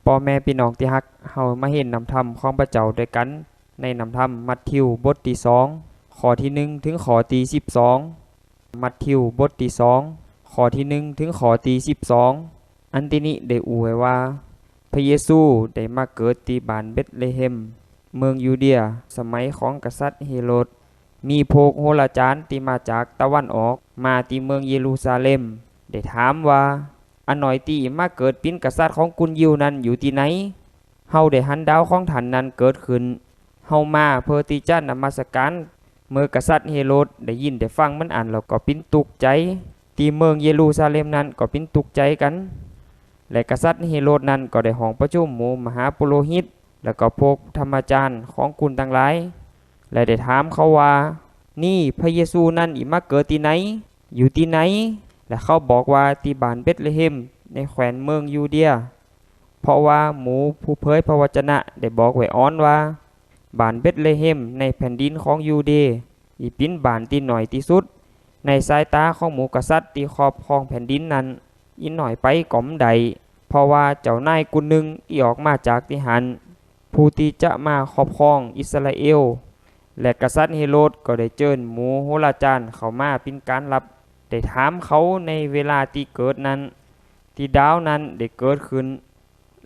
พ่อแม่พี่น้องที่ฮักเฮามาเห็นนำธรรมของพระเจ้าด้วยกันในนำธรรมมัทธิวบทที่2ข้อที่1ถึงข้อที่12มัทธิวบทที่2ข้อที่1ถึงข้อที่12อันที่นี้ได้อวยว่าพระเยซูได้มาเกิดที่บ้านเบธเลเฮมเมืองยูเดียสมัยของกษัตริย์เฮโรดมีพวกโหราจารย์ที่มาจากตะวันออกมาที่เมืองเยรูซาเล็มได้ถามว่าอันหน่อยที่มาเกิดเป็นกษัตริย์ของกุนยิวนั้นอยู่ที่ไหนเฮาได้หันดาวของท่านนั้นเกิดขึ้นเฮามาเพื่อที่จะนมัสการเมื่อกษัตริย์เฮโรดได้ยินได้ฟังมันอ่านแล้วก็ปิ้นตุกใจที่เมืองเยรูซาเล็มนั้นก็ปิ้นตุกใจกันและกษัตริย์เฮโรดนั้นก็ได้ห้องประชุมหมู่มหาปุโรหิตแล้วก็พวกธรรมจารย์ของกุนทั้งหลายและได้ถามเขาว่านี่พระเยซูนั้นอิมาเกิดที่ไหนอยู่ที่ไหนและเขาบอกว่าที่บ้านเบธเลเฮมในแคว้นเมืองยูเดียเพราะว่าหมู่ผู้เผยพระวจนะได้บอกไว้อ้อนว่าบ้านเบธเลเฮมในแผ่นดินของยูเดย์อีเป็นบ้านที่หน่อยที่สุดในสายตาของหมู่กษัตริย์ที่ครอบครองแผ่นดินนั้นอีหน่อยไปก่อมใดเพราะว่าเจ้านายกุนหนึ่งที่ออกมาจากที่หันผู้ที่จะมาครอบครองอิสราเอลและกษัตริย์เฮโรดก็ได้เชิญหมู่โหราจารย์เข้ามาเป็นการรับได้ถามเขาในเวลาที่เกิดนั้นที่ดาวนั้นได้เกิดขึ้น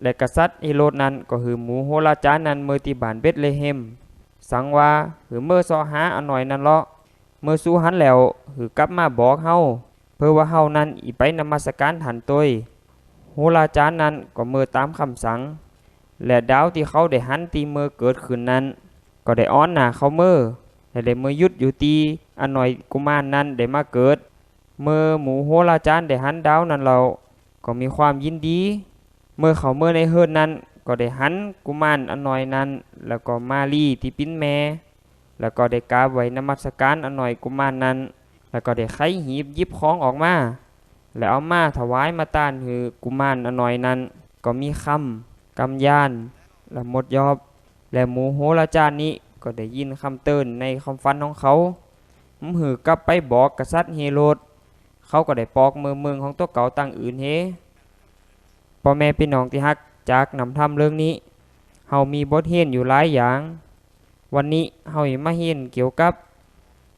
และกษัตริย์เฮโรดนั้นก็คือหมู่โหราจารย์นั้นเมื่อที่บ้านเบธเลเฮมสั่งว่าหือเมื่อซอหาอันหน่อยนั้นเลาะเมื่อสู้หันแล้วหือกลับมาบอกเฮาเพื่อว่าเฮานั้นอีไปนมัสการหันตยโหราจารย์นั้นก็เมื่อตามคำสั่งและดาวที่เขาได้หันตีเมื่อเกิดขึ้นนั้นก็ได้อ้อนหน้าเขาเมื่อและได้เมื่อยุดอยู่ตีอันหน่อยกุมารนั้นได้มาเกิดเมื่อหมู่โหราจารย์ได้หันดาวนั้นเราก็มีความยินดีเมื่อเขาเมื่อในเฮิรนนั้นก็ได้หันกุมารอันหน่อยนั้นแล้วก็มารีที่ปิ้นแม่แล้วก็ได้กราบไว้นมัสการอันหน่อยกุมารนั้นแล้วก็ได้ไขหีบยิบของออกมาแล้วเอามาถวายมาต้านคือกุมารอันหน่อยนั้นก็มีคำกำยานและหมดยอบและหมู่โหราจารย์นี้ก็ได้ยินคำเตือนในความฝันของเขาหือกลับไปบอกกษัตริย์เฮโรดเขาก็ได้ปอกเมืองของตัวเก่าตั้งอื่นเฮพ่อแม่พี่น้องที่ฮักจากนำธรรมเรื่องนี้เฮามีบทเรียนอยู่หลายอย่างวันนี้เฮามาเรียนเกี่ยวกับ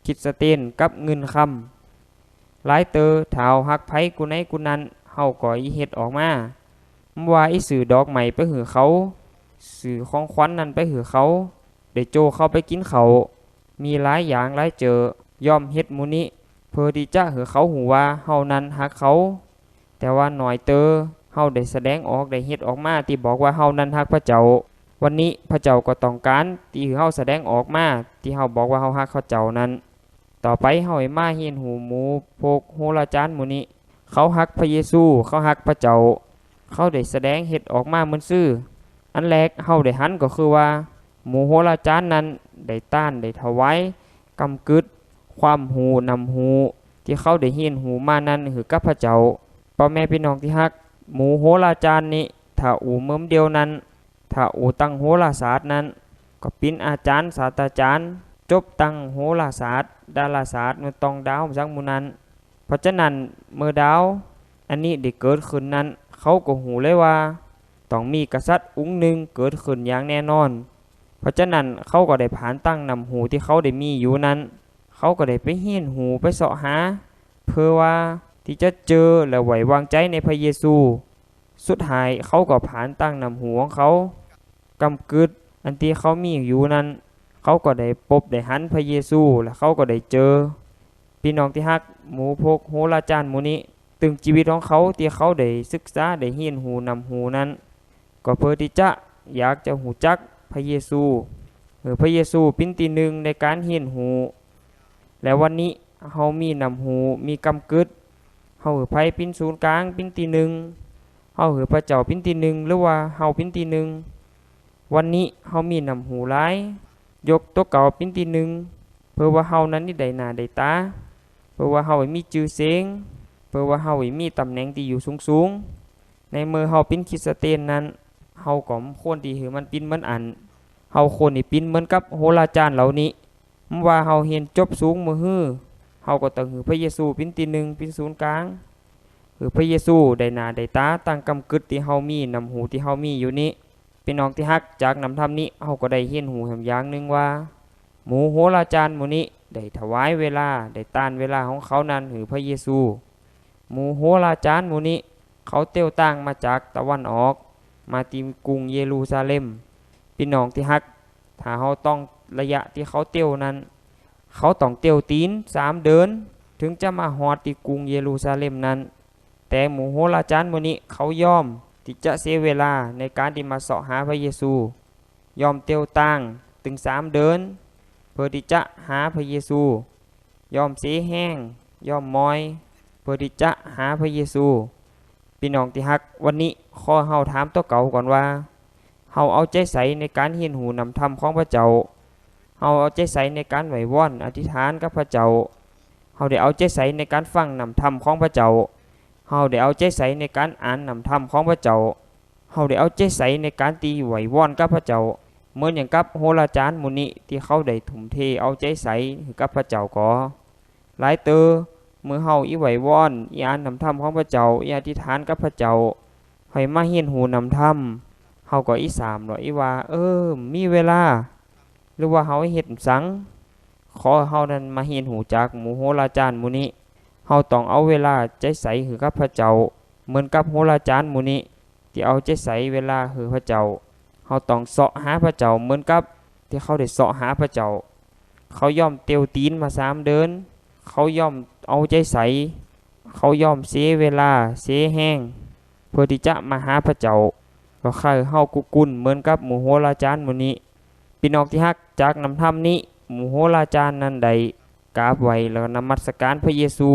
คิดสเตนกับเงินคำหลายเตอถ้าเฮาฮักไผกูไหนกูนั้นเฮาก็อีเฮ็ดออกมาว่าอีสื่อดอกไม้ไปหือเขาสื่อของขวัญ นั้นไปหือเขาได้โจเข้าไปกินเขามีหลายอย่างหลายเจอย่อมเฮ็ดมูนี้เพื่อที่จะหือเขาหูว่าเฮานั้นฮักเขาแต่ว่าหน่อยเตอเฮาได้แสดงออกได้เฮ็ดออกมาที่บอกว่าเฮานั้นฮักพระเจ้าวันนี้พระเจ้าก็ต้องการที่เฮาแสดงออกมาที่เฮาบอกว่าเฮาฮักพระเจ้านั้นต่อไปเฮาให้มาเฮียนหูหมู่พวกโหราจารย์หมู่นี้เขาฮักพระเยซูเขาฮักพระเจ้าเขาได้แสดงเฮ็ดออกมาเหมือนซื่ออันแรกเฮาได้หันก็คือว่าหมู่โหราจารย์นั้นได้ต้านได้ถวายกำกึดความหูนำหูที่เขาได้เฮียนหูมานั้นคือกับพระเจ้าพ่อแม่พี่น้องที่ฮักหมู่โหราจารย์นี้ถ้าอูเมิมเดียวนั้นถ้าอูตั้งโหราศาสตร์นั้นก็เป็นอาจารย์ศาสตราจารย์จบตั้งโหราศาสตร์ดาราศาสตร์มันต้องดาวจังหมู่นั้นเพราะฉะนั้นเมื่อดาวอันนี้ได้เกิดขึ้นนั้นเขาก็หูเลยว่าต้องมีกษัตริย์องค์หนึ่งเกิดขึ้นอย่างแน่นอนเพราะฉะนั้นเขาก็ได้ผ่านตั้งนำหูที่เขาได้มีอยู่นั้นเขาก็ได้ไปเฮียนหูไปเสาะหาเพื่อว่าที่จะเจอและไว้วางใจในพระเยซูสุดท้ายเขาก็ผ่านตั้งนำหูของเขากำกึดอันที่เขามีอยู่นั้นเขาก็ได้พบได้หันพระเยซูและเขาก็ได้เจอพี่น้องที่ฮักหมู่พวกโหราจารย์หมู่นี้ตึงชีวิตของเขาที่เขาได้ศึกษาได้เฮียนหูนำหูนั้นก็เพื่อที่จะอยากจะหูจักพระเยซูพระเยซูเป็นที่หนึ่งในการเฮียนหูและวันนี้เฮามีนำหูมีกำกึดเฮาไผเป็นศูนย์กลางเป็นที่หนึ่งเฮาพระเจ้าเป็นที่หนึ่งหรือว่าเฮาเป็นที่หนึ่งวันนี้เฮามีนำหูหลายยกตัวเก่าเป็นที่หนึ่งเพื่อว่าเฮานั้นนี่ได้หน้าได้ตาเพื่อว่าเฮามีชื่อเสียงเพื่อว่าเฮามีตำแหน่งที่อยู่สูงๆในเมื่อเฮาเป็นคริสเตียนนั้นเฮาก็ควรที่หือมันเป็นเหมือนอันเฮาควรที่เป็นเหมือนกับโหราจารย์เหล่านี้ว่าเฮาเรียนจบสูงมือฮื้อเฮาก็ต้องหือพระเยซูเป็นที่หนึ่งเป็นศูนย์กลาง คือพระเยซูได้หน้าได้ตาตั้งกำกึดที่เฮามีนำหูที่เฮามีอยู่นี้พี่น้องที่ฮักจากนำธรรมนี้เฮาก็ได้เห็นหูแห่งอย่างหนึงว่าหมู่โหราจารย์หมู่นี้ได้ถวายเวลาได้ต้านเวลาของเขานั้นหรือพระเยซูหมู่โหราจารย์หมู่นี้เขาเตียวต่างมาจากตะวันออกมาที่กรุงเยรูซาเล็มพี่น้องที่ฮักถ้าเฮาต้องระยะที่เขาเตียวนั้นเขาต้องเตียวตีน3 เดือนถึงจะมาฮอดที่กรุงเยรูซาเล็มนั้นแต่หมู่โหราจารย์หมู่นี้เขายอมที่จะเสียเวลาในการที่มาเสาะหาพระเยซูยอมเตียวต่างถึง3 เดือนเพื่อที่จะหาพระเยซูยอมเสียแห้งยอมมอยเพื่อที่จะหาพระเยซูพี่น้องที่ฮักวันนี้ขอเฮาถามตัวเก่าก่อนว่าเฮาเอาใจใส่ในการเรียนหูนำธรรมของพระเจ้าเฮาเอาใจใส่ในการไหว้วอนอธิษฐานกับพระเจ้าเฮาได้เอาใจใส่ในการฟังนำธรรมของพระเจ้าเฮาได้เอาใจใส่ในการอ่านนำธรรมของพระเจ้าเฮาได้เอาใจใส่ในการตีไหว้วอนกับพระเจ้าเหมือนอย่างกับโหราจารย์หมู่นี้ที่เขาได้ทุ่มเทเอาใจใส่กับพระเจ้าก็หลายเตอเมื่อเฮาอีไหว้วอนอีอ่านนำธรรมของพระเจ้าอีอธิษฐานกับพระเจ้าให้มาเฮียนหูนำธรรมเฮาก็อีสามหรออีว่ามีเวลาหรือว่าเฮาเฮ็ดสังขอเฮานั้นมาเฮียนหูจากหมู่โหราจารย์หมู่นี้เฮาต้องเอาเวลาใจใส่คือกับพระเจ้าเหมือนกับโหราจารย์หมู่นี้ที่เอาใจใส่เวลาคือพระเจ้าเฮาต้องเสาะหาพระเจ้าเหมือนกับที่เขาได้เสาะหาพระเจ้าเขายอมเตียวตีนมา3 เดือนเขายอมเอาใจใส่เขายอมเสียเวลาเสียแห้งเพื่อที่จะมาหาพระเจ้าก็คือเฮากุกุนเหมือนกับหมู่โหราจารย์หมู่นี้พี่น้องที่ฮักจากนำธรรมนี้หมู่โหราจารย์นั้นใดกราบไหว้แล้วนมัสการพระเยซู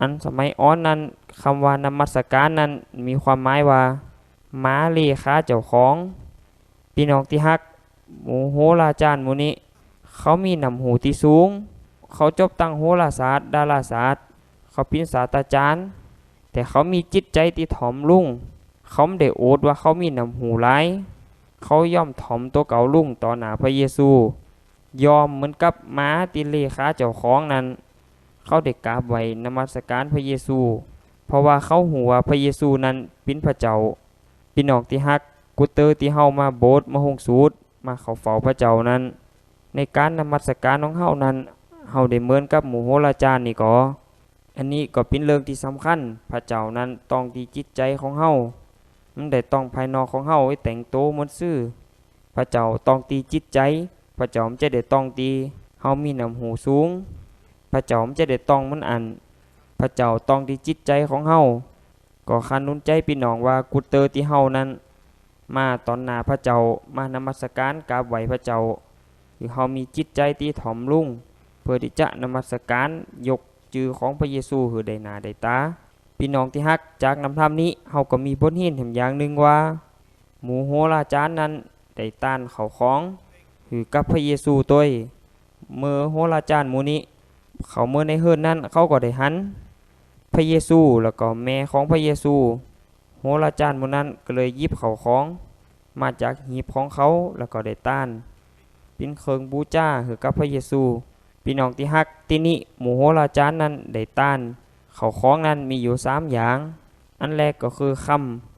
อันสมัยอ้อนนั้นคำว่านมัสการนั้นมีความหมายว่าม้าเลขาเจ้าของพี่น้องที่ฮักหมู่โหราจารย์หมู่นี้เขามีนำหูที่สูงเขาจบตั้งโหราศาสตร์ดาราศาสตร์เขาเป็นศาสตราจารย์แต่เขามีจิตใจที่ถ่อมลุ่งเขาไม่ได้โอดว่าเขามีนำหูร้ายเขาย่อมถ่อมตัวเก่าลุ่งต่อหน้าพระเยซูยอมเหมือนกับม้าที่เลขาเจ้าของนั้นเขาได้กราบไหว้นมัสการพระเยซูเพราะว่าเขาหูว่าพระเยซูนั้นเป็นพระเจ้าพี่น้องที่ฮักกุเตอร์ที่เฮามาโบสถ์มาหงสูตรมาเข้าเฝ้าพระเจ้านั้นในการนมัสการของเฮานั้นเฮาได้เหมือนกับหมู่โหราจารย์นี่ก็อันนี้ก็เป็นเรื่องที่สำคัญพระเจ้านั้นต้องที่จิตใจของเฮามันได้ต้องภายนอกของเฮาไว้แต่งโตเหมือนซื่อพระเจ้าต้องตีจิตใจพระเจ้าจะได้ต้องตีเฮามีน้ำหูสูงพระเจ้าจะได้ต้องมันอันพระเจ้าต้องที่จิตใจของเฮาก็คันนุนใจพี่น้องว่ากุเตอร์ที่เฮานั้นมาตอนหน้าพระเจ้ามานมัสการกราบไหว้พระเจ้าคือเฮามีจิตใจที่ถ่อมลุ่งเพื่อที่จะนมัสการยกจือของพระเยซูหือได้หน้าได้ตาพี่น้องที่ฮักจากนำธรรมนี้เฮาก็มีบทเรียนแห่งอย่างหนึ่งว่าหมู่โหราจารย์นั้นได้ต้านเขาของหือกับพระเยซูตัวเมื่อโหราจารย์หมู่นี้เขาเมื่อในเฮือนนั้นเขาก็ได้หันพระเยซูแล้วก็แม่ของพระเยซูโหราจารย์หมู่นั้นก็เลยยิบเขาของมาจากหีบของเขาแล้วก็ได้ต้านเป็นเครื่องบูชาหือกับพระเยซูพี่น้องที่ฮักที่นี่หมู่โหราจารย์นั้นได้ต้านเขาของนั้นมีอยู่3 อย่างอันแรกก็คือค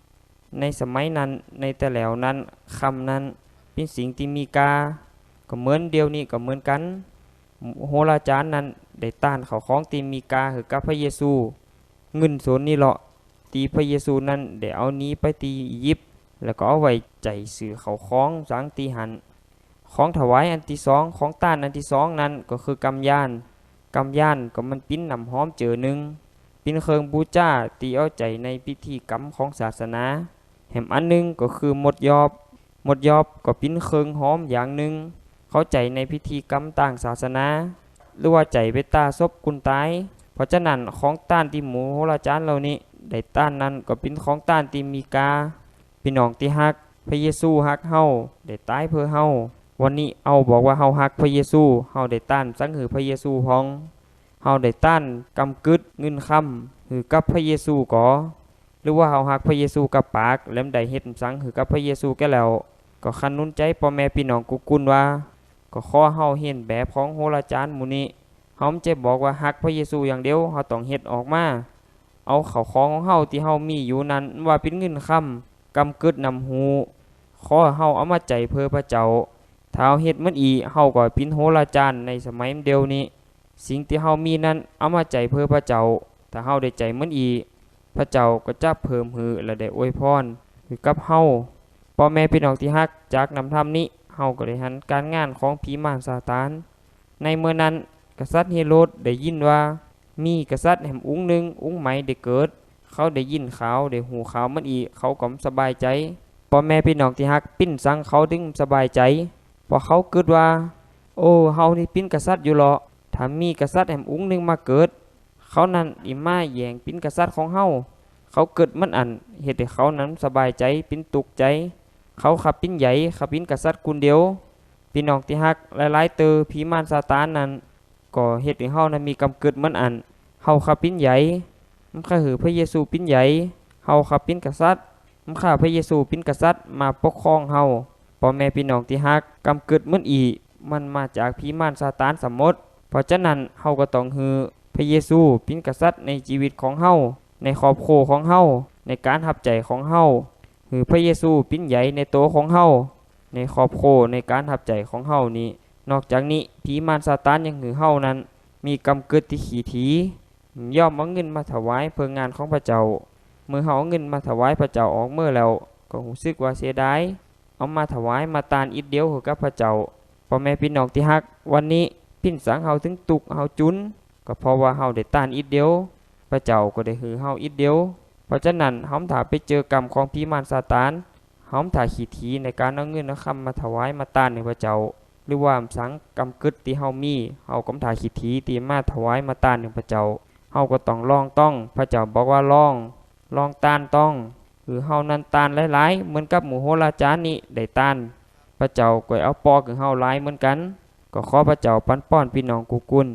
ำในสมัยนั้นในแต่แล้วนั้นคำนั้นเป็นสิ่งที่มีกาก็เหมือนเดียวนี้ก็เหมือนกันโหราจารย์นั้นได้ต้านเขาของที่มีกาคือกับพระเยซูเงินส่วนนี้เลาะตีพระเยซูนั้นได้เอานี้ไปตีอียิปต์แล้วก็เอาไว้ใจสื่อเขาของสังตีหันของถวายอันที่2ของต้านอันที่2นั้นก็คือกำยานก็มันปิ้นน้ำหอมเจอหนึ่งปิ้นเครื่องบูชาตีเอาใจในพิธีกรรมของศาสนาแถมอันนึงก็คือหมดยอบก็ปิ้นเครื่องหอมอย่างหนึ่งเข้าใจในพิธีกรรมต่างศาสนาหรือว่าใจไปตาซบกุนตายเพราะฉะนั้นของต้านที่หมู่โหราจารย์เหล่านี้ได้ต้านนั้นก็เป็นของต้านที่มีกาพี่น้องที่ฮักพระเยซูฮักเฮาได้ตายเพื่อเฮาวันนี้เอาบอกว่าเฮาฮักพระเยซูเฮาได้ต้านสังหือพระเยซูพองเฮาได้ต้านกำกึดเงินคำหือกับพระเยซูก่อหรือว่าเฮาฮักพระเยซูกับปากแล้วได้เฮ็ดสังหือกับพระเยซูแก่แล้วก็คันนุนใจพ่อแม่พี่น้องกุกุลว่าก็ขอเฮาเห็นแบบของโหราจารย์หมู่นี้เฮาจะบอกว่าฮักพระเยซูอย่างเดียวเฮาต้องเฮ็ดออกมา เอาข้าวของของเฮาที่เฮามีอยู่นั้นว่าเป็นเงินค้ำกำกึดนำหูขอให้เฮาเอามาใจเพื่อพระเจ้าถ้าเฮาเฮ็ดมันอีเฮาก็เป็นโหราจารย์ในสมัยเดียวนี้สิ่งที่เฮามีนั้นเอามาใจเพื่อพระเจ้าถ้าเฮาได้ใจมันอีพระเจ้าก็จะเพิ่มหือและได้อวยพรให้กับเฮาพ่อแม่พี่น้องที่ฮักจากนำธรรมนี้เฮาก็ได้หันการงานของผีมารซาตานในเมื่อนั้นกษัตริย์เฮโรดได้ยินว่ามีกษัตริย์แห่งองค์หนึ่งองค์ใหม่ได้เกิดเขาได้ยินข่าวได้หูข่าวมันอีเขาก็สบายใจพ่อแม่พี่น้องที่ฮักปิ้นสังเขาถึงสบายใจเพราะเขาคิดว่าโอ้เฮานี่ปิ้นกษัตริย์อยู่หรอถ้ามีกษัตริย์แห่งองค์หนึ่งมาเกิดเขานั้นอิมาแย่งปิ้นกษัตริย์ของเฮาเขาเกิดมันอันเหตุให้เขานั้นสบายใจปิ้นตุกใจเขาขับปิ้นใหญ่ขับปิ้นกษัตริย์คนเดียวพี่น้องที่ฮักหลายๆเตอผีมารซาตานนั้นก็เหตุให้เฮานั้นมีกำเกิดมันอันเฮาขับปิ้นใหญ่มันข้าหือพระเยซูปิ้นใหญ่เฮาขับปิ้นกษัตริย์มันข้าพระเยซูปิ้นกษัตริย์มาปกครองเฮาพ่อแม่พี่น้องที่ฮักกำเกิดมันอีมันมาจากผีมารซาตานสมมติเพราะฉะนั้นเฮาก็ต้องฮือพระเยซูปิ้นกษัตริย์ในชีวิตของเฮาในครอบครัวของเฮาในการหับใจของเฮาหือพระเยซูปิ้นใหญ่ในตัวของเฮาในครอบครัวในการหับใจของเฮานี้นอกจากนี้ผีมารซาตานยังหือเฮานั้นมีกำเกิดที่ขี้ถีย่อมเอาเงินมาถวายเพื่องานของพระเจ้าเมื่อเฮาเอาเงินมาถวายพระเจ้าออกเมื่อแล้วก็รู้สึกว่าเสียดายเอามาถวายมาตานอีกเดียวให้กับพระเจ้าพ่อแม่พี่น้องที่ฮักวันนี้ปิ้นสังเฮาถึงตุกเฮาจุนก็เพราะว่าเฮาได้ตานอีกเดียวพระเจ้าก็ได้หือเฮาอีกเดียวเพราะฉะนั้นเฮาถ้าไปเจอกรรมของผีมารซาตานเฮาถ้าขี้ถีในการเอาเงินเอาคำมาถวายมาตานให้พระเจ้าหรือว่าสังกำกึดที่เฮามีเฮาก็ถ่าขี้ถีที่มาถวายมาตานให้พระเจ้าเฮาก็ต้องลองต้องพระเจ้าบอกว่าลองตานต้องหรือเฮานั้นตานหลายๆเหมือนกับหมู่โหราจารย์นี้ได้ตานพระเจ้าก็เอาปอคือเฮาหลายเหมือนกันก็ขอพระเจ้าปันป้อนพี่น้องกุกุล